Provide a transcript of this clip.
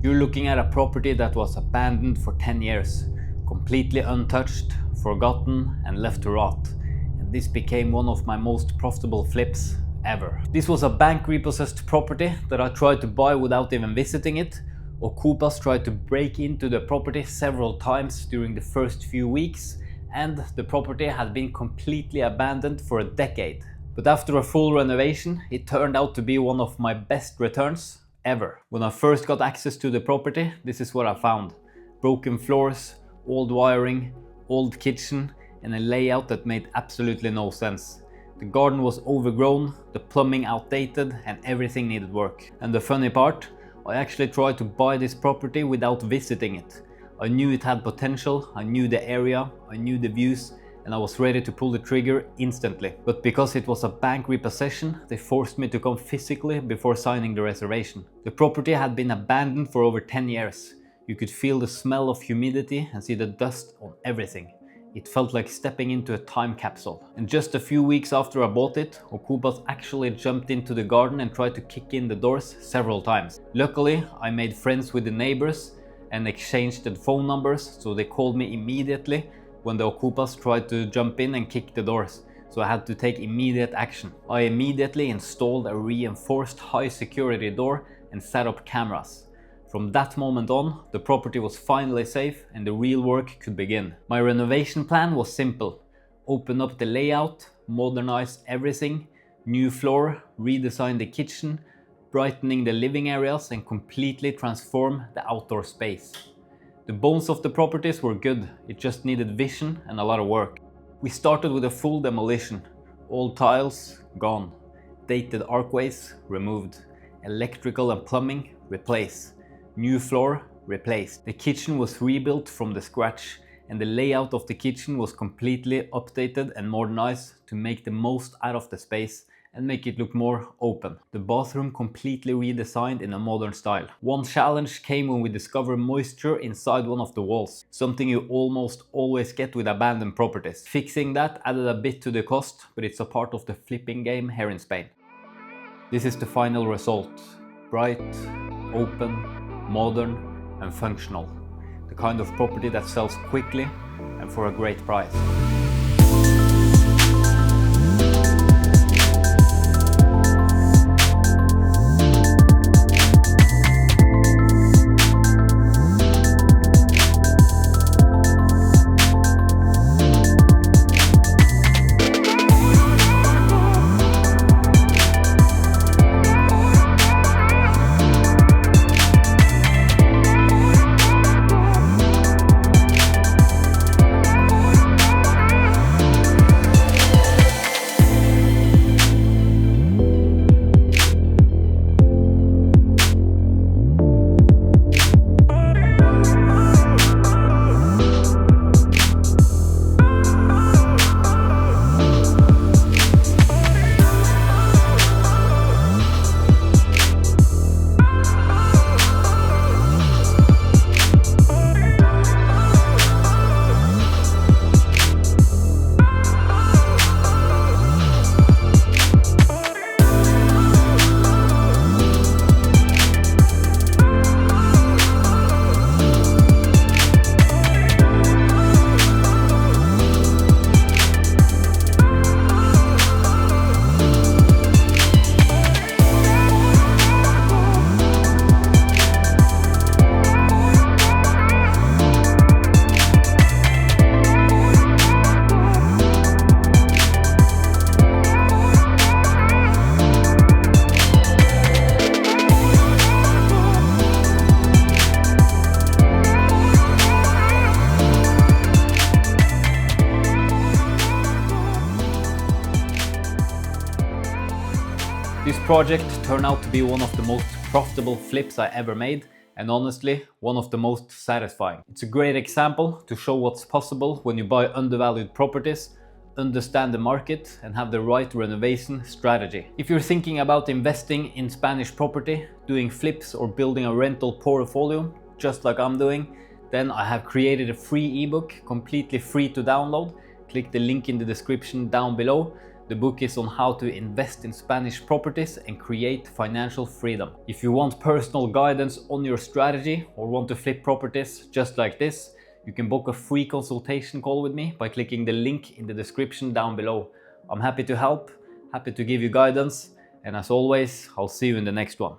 You're looking at a property that was abandoned for 10 years, completely untouched, forgotten and left to rot. And this became one of my most profitable flips ever. This was a bank repossessed property that I tried to buy without even visiting it. Okupas tried to break into the property several times during the first few weeks, and the property had been completely abandoned for a decade. But after a full renovation, it turned out to be one of my best returns ever. When I first got access to the property, this is what I found. Broken floors, old wiring, old kitchen, and a layout that made absolutely no sense. The garden was overgrown, the plumbing outdated, and everything needed work. And the funny part, I actually tried to buy this property without visiting it. I knew it had potential, I knew the area, I knew the views, and I was ready to pull the trigger instantly. But because it was a bank repossession, they forced me to come physically before signing the reservation. The property had been abandoned for over 10 years. You could feel the smell of humidity and see the dust on everything. It felt like stepping into a time capsule. And just a few weeks after I bought it, Okupas actually jumped into the garden and tried to kick in the doors several times. Luckily, I made friends with the neighbors and exchanged the phone numbers, so they called me immediately when the Okupas tried to jump in and kick the doors, so I had to take immediate action. I immediately installed a reinforced high security door and set up cameras. From that moment on, the property was finally safe and the real work could begin. My renovation plan was simple. Open up the layout, modernize everything, new floor, redesign the kitchen, brightening the living areas and completely transform the outdoor space. The bones of the properties were good, it just needed vision and a lot of work. We started with a full demolition. Old tiles, gone. Dated archways, removed. Electrical and plumbing, replaced. New floor, replaced. The kitchen was rebuilt from the scratch, and the layout of the kitchen was completely updated and modernized to make the most out of the space and make it look more open. The bathroom completely redesigned in a modern style. One challenge came when we discovered moisture inside one of the walls, something you almost always get with abandoned properties. Fixing that added a bit to the cost, but it's a part of the flipping game here in Spain. This is the final result. Bright, open, modern and functional. The kind of property that sells quickly and for a great price. This project turned out to be one of the most profitable flips I ever made, and honestly, one of the most satisfying. It's a great example to show what's possible when you buy undervalued properties, understand the market, and have the right renovation strategy. If you're thinking about investing in Spanish property, doing flips or building a rental portfolio, just like I'm doing, then I have created a free ebook, completely free to download. Click the link in the description down below. The book is on how to invest in Spanish properties and create financial freedom. If you want personal guidance on your strategy or want to flip properties just like this, you can book a free consultation call with me by clicking the link in the description down below. I'm happy to help, happy to give you guidance, and as always, I'll see you in the next one.